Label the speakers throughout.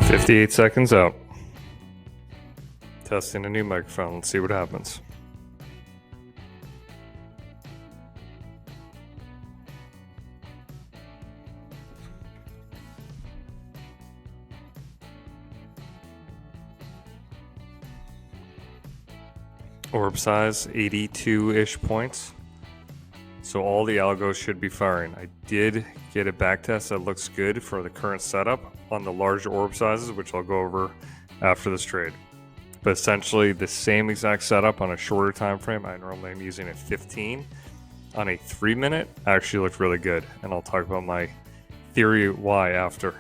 Speaker 1: 58 seconds out. Testing a new microphone. Let's see what happens. Orb size 82-ish points. So all the algos should be firing. I did get a backtest that looks good for the current setup on the larger orb sizes, which I'll go over after this trade. But essentially the same exact setup on a shorter time frame. I normally am using a 15 on a 3-minute. Actually looked really good, and I'll talk about my theory why after.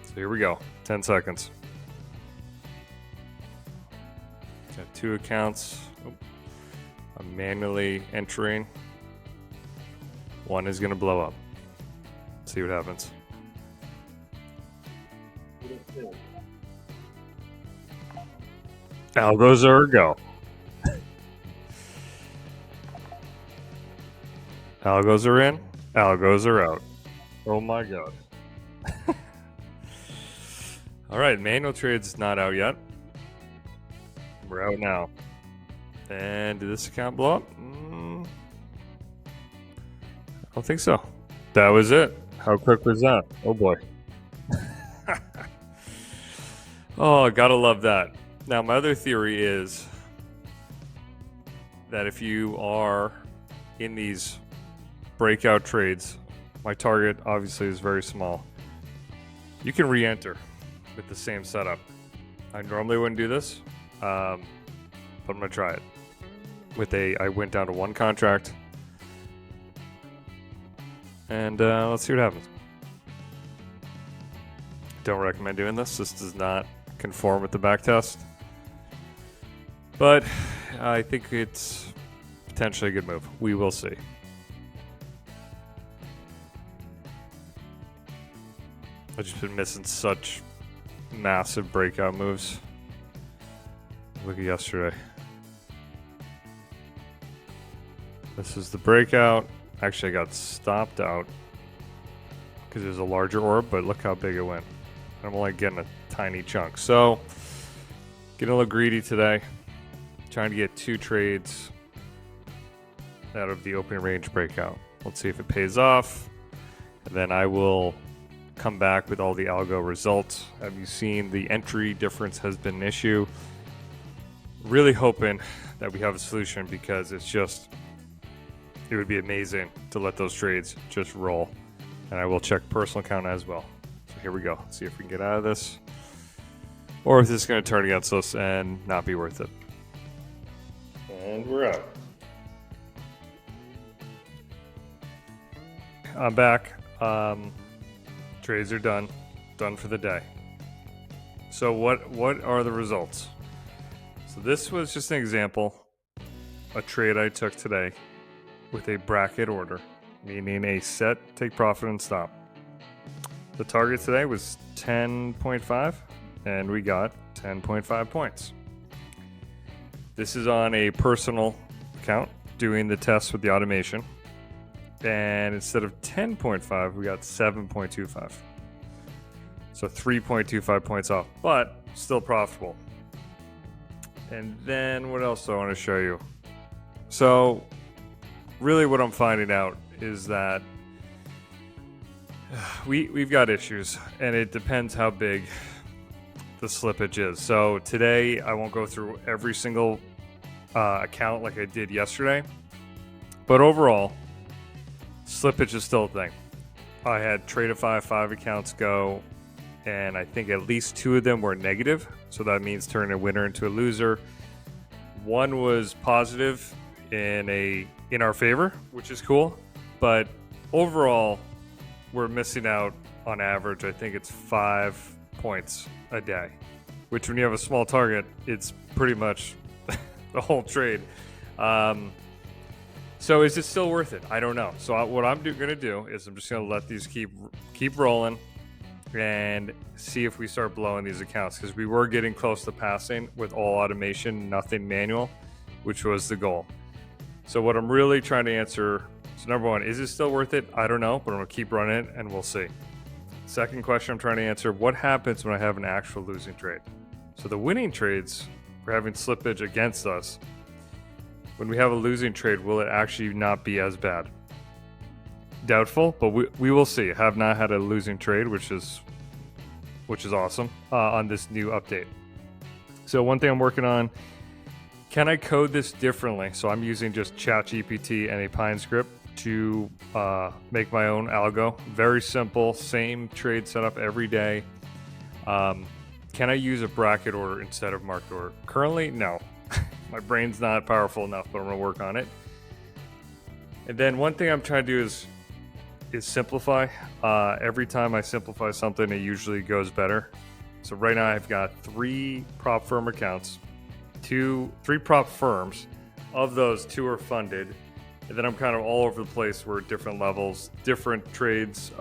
Speaker 1: So here we go. 10 seconds. Got 2 accounts. I'm manually entering. One is going to blow up. See what happens. Algos are a go. Algos are in. Algos are out. Oh my god. All right, manual trade's not out yet. We're out now. And did this account blow up? I don't think so. That was it. How quick was that? Oh boy. Oh, gotta love that. Now, my other theory is that if you are in these breakout trades, my target obviously is very small. You can re-enter with the same setup. I normally wouldn't do this, but I'm gonna try it. I went down to 1 contract, and let's see what happens. Don't recommend doing this. This does not conform with the backtest, but I think it's potentially a good move. We will see. I've just been missing such massive breakout moves. Look at yesterday. This is the breakout. Actually, I got stopped out because there's a larger orb, but look how big it went. I'm only getting a tiny chunk. So, getting a little greedy today. Trying to get 2 trades out of the opening range breakout. Let's see if it pays off. And then I will come back with all the algo results. Have you seen the entry difference has been an issue? Really hoping that we have a solution, because it would be amazing to let those trades just roll. And I will check personal account as well. So here we go. Let's see if we can get out of this, or if this is going to turn against us and not be worth it. And we're out. I'm back. Trades are done for the day. So what are the results? So this was just an example, a trade I took today with a bracket order, meaning a set, take profit, and stop. The target today was 10.5, and we got 10.5 points. This is on a personal account doing the test with the automation, and instead of 10.5, we got 7.25. So 3.25 points off, but still profitable. And then what else do I want to show you? So really what I'm finding out is that we've got issues, and it depends how big the slippage is. So today I won't go through every single account like I did yesterday, but overall slippage is still a thing. I had Tradeify 5 accounts go, and I think at least 2 of them were negative, so that means turning a winner into a loser. 1 was positive in our favor, which is cool, but overall we're missing out on average. I think it's 5 points a day, which when you have a small target, it's pretty much the whole trade. So is it still worth it? I don't know. So what I'm going to do is I'm just going to let these keep rolling and see if we start blowing these accounts, because we were getting close to passing with all automation, nothing manual, which was the goal. So what I'm really trying to answer, so number 1, is it still worth it? I don't know, but I'm going to keep running it and we'll see. Second question I'm trying to answer, what happens when I have an actual losing trade? So the winning trades, we're having slippage against us. When we have a losing trade, will it actually not be as bad? Doubtful, but we will see. I have not had a losing trade, which is awesome on this new update. So one thing I'm working on, can I code this differently? So I'm using just ChatGPT and a pinescript to make my own algo. Very simple, same trade setup every day. Can I use a bracket order instead of market order? Currently, no. My brain's not powerful enough, but I'm gonna work on it. And then one thing I'm trying to do is simplify. Every time I simplify something, it usually goes better. So right now I've got 3 prop firm accounts, 3 prop firms. Of those, 2 are funded. And then I'm kind of all over the place. We're at different levels, different trades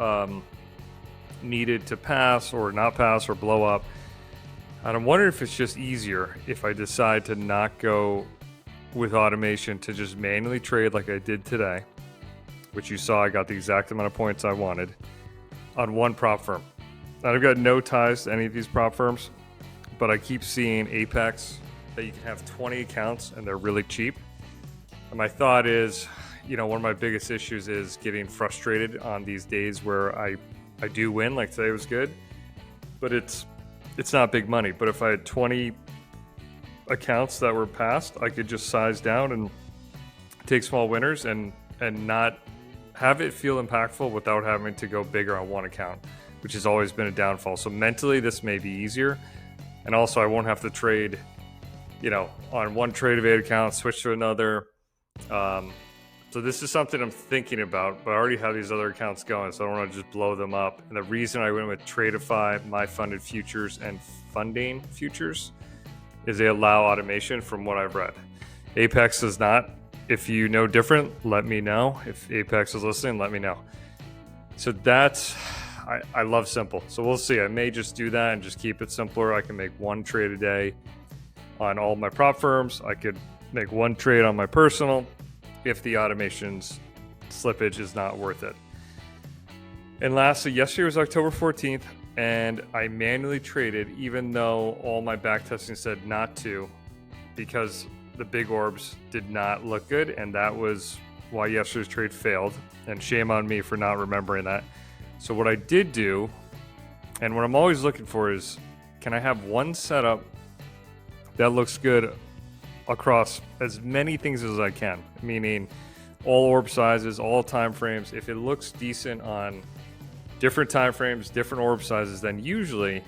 Speaker 1: needed to pass or not pass or blow up. And I'm wondering if it's just easier if I decide to not go with automation, to just manually trade like I did today, which you saw I got the exact amount of points I wanted on one prop firm. And I've got no ties to any of these prop firms, but I keep seeing Apex that you can have 20 accounts and they're really cheap. And my thought is, one of my biggest issues is getting frustrated on these days where I do win, like today was good, but it's not big money. But if I had 20 accounts that were passed, I could just size down and take small winners and not have it feel impactful without having to go bigger on one account, which has always been a downfall. So mentally, this may be easier. And also I won't have to trade, on one trade of 8 accounts, switch to another. So this is something I'm thinking about, but I already have these other accounts going, so I don't want to just blow them up. And the reason I went with Tradeify, my funded futures, and funding futures is they allow automation from what I've read. Apex does not. If you know different, let me know. If Apex is listening, let me know. So I love simple. So we'll see. I may just do that and just keep it simpler. I can make 1 trade a day on all my prop firms. I could make 1 trade on my personal if the automation's slippage is not worth it. And lastly, yesterday was October 14th, and I manually traded even though all my backtesting said not to, because the big orbs did not look good, and that was why yesterday's trade failed. And shame on me for not remembering that. So what I did do, and what I'm always looking for is, can I have one setup that looks good across as many things as I can, meaning all orb sizes, all time frames. If it looks decent on different time frames, different orb sizes, then usually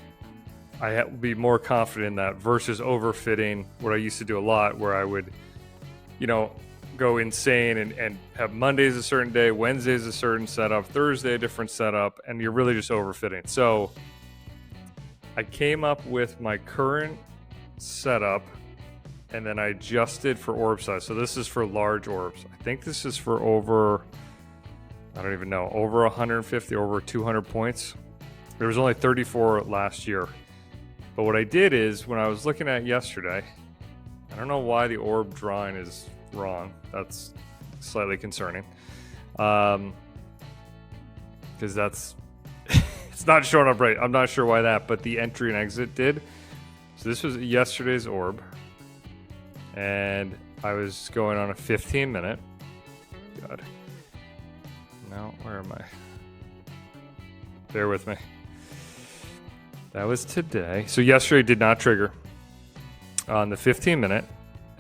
Speaker 1: I will be more confident in that versus overfitting, what I used to do a lot, where I would, go insane and have Mondays a certain day, Wednesdays a certain setup, Thursday a different setup, and you're really just overfitting. So I came up with my current setup, and then I adjusted for orb size. So this is for large orbs. I think this is for over 150, over 200 points. There was only 34 last year. But what I did is, when I was looking at yesterday, I don't know why the orb drawing is wrong. That's slightly concerning. Because it's not showing up right. I'm not sure why that, but the entry and exit did. So this was yesterday's orb. And I was going on a 15-minute. God. No, where am I? Bear with me. That was today. So yesterday did not trigger on the 15-minute.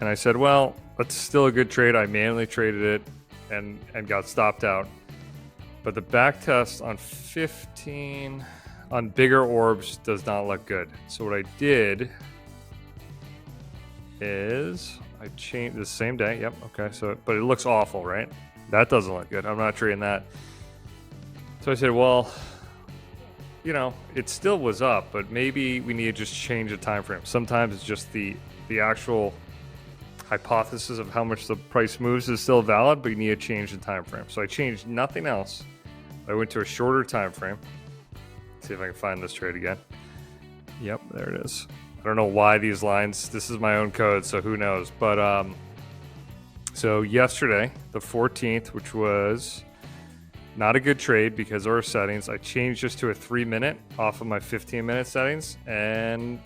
Speaker 1: And I said, well, that's still a good trade. I manually traded it and got stopped out. But the backtest on 15 on bigger orbs does not look good. So what I did is I changed the same day. Yep. Okay. So, but it looks awful, right? That doesn't look good. I'm not trading that. So I said, well, it still was up, but maybe we need to just change the time frame. Sometimes it's just the actual hypothesis of how much the price moves is still valid, but you need to change the time frame. So I changed nothing else. I went to a shorter time frame. See if I can find this trade again. Yep, there it is. I don't know why these lines, this is my own code, so who knows. But so yesterday, the 14th, which was Not a good trade because of our settings. I changed just to a 3-minute off of my 15-minute settings, and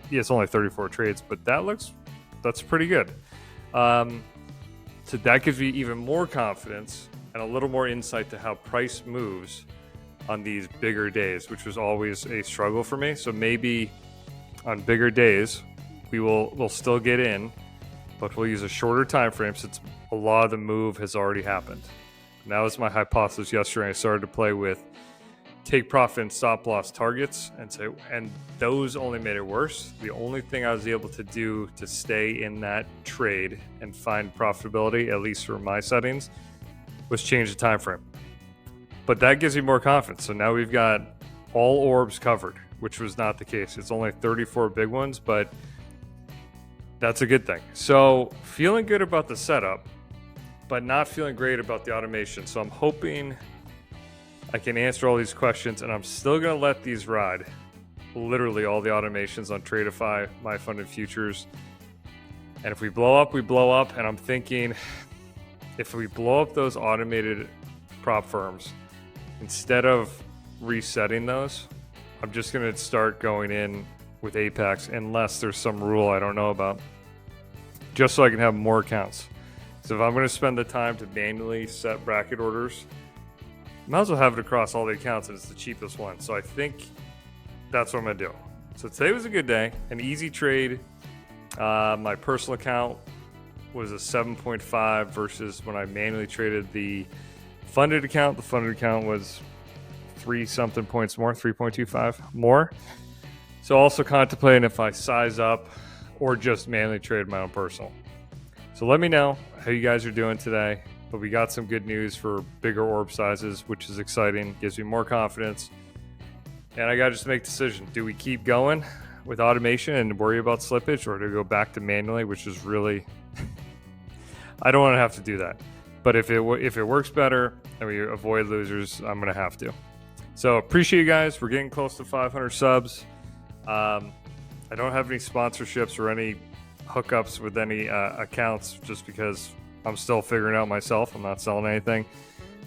Speaker 1: yeah, it's only 34 trades, but that's pretty good. So that gives me even more confidence and a little more insight to how price moves on these bigger days, which was always a struggle for me. So maybe on bigger days, we'll still get in, but we'll use a shorter time frame since a lot of the move has already happened. And that was my hypothesis yesterday. I started to play with take profit and stop loss targets, and those only made it worse. The only thing I was able to do to stay in that trade and find profitability, at least for my settings, was change the time frame. But that gives you more confidence. So now we've got all orbs covered, which was not the case. It's only 34 big ones, but that's a good thing. So feeling good about the setup, but not feeling great about the automation. So I'm hoping I can answer all these questions, and I'm still going to let these ride. Literally all the automations on Tradeify, my funded futures. And if we blow up, we blow up. And I'm thinking if we blow up those automated prop firms, instead of resetting those, I'm just going to start going in with Apex unless there's some rule I don't know about, just so I can have more accounts. So if I'm going to spend the time to manually set bracket orders, might as well have it across all the accounts, and it's the cheapest one. So I think that's what I'm going to do. So today was a good day, an easy trade. My personal account was a 7.5 versus when I manually traded the funded account. The funded account was 3-something points more, 3.25 more. So also contemplating if I size up or just manually trade my own personal. So let me know how you guys are doing today. But we got some good news for bigger orb sizes, which is exciting, gives me more confidence. And I got to just make a decision. Do we keep going with automation and worry about slippage, or do we go back to manually, which is really, I don't want to have to do that. But if it works better and we avoid losers, I'm going to have to. So appreciate you guys. We're getting close to 500 subs. I don't have any sponsorships or any hookups with any accounts just because I'm still figuring out myself. I'm not selling anything.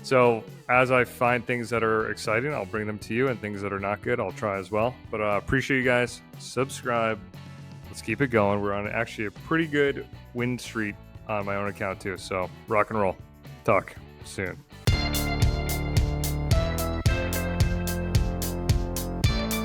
Speaker 1: So as I find things that are exciting, I'll bring them to you, and things that are not good, I'll try as well. But appreciate you guys. Subscribe. Let's keep it going. We're on actually a pretty good win streak on my own account too. So rock and roll. Talk soon.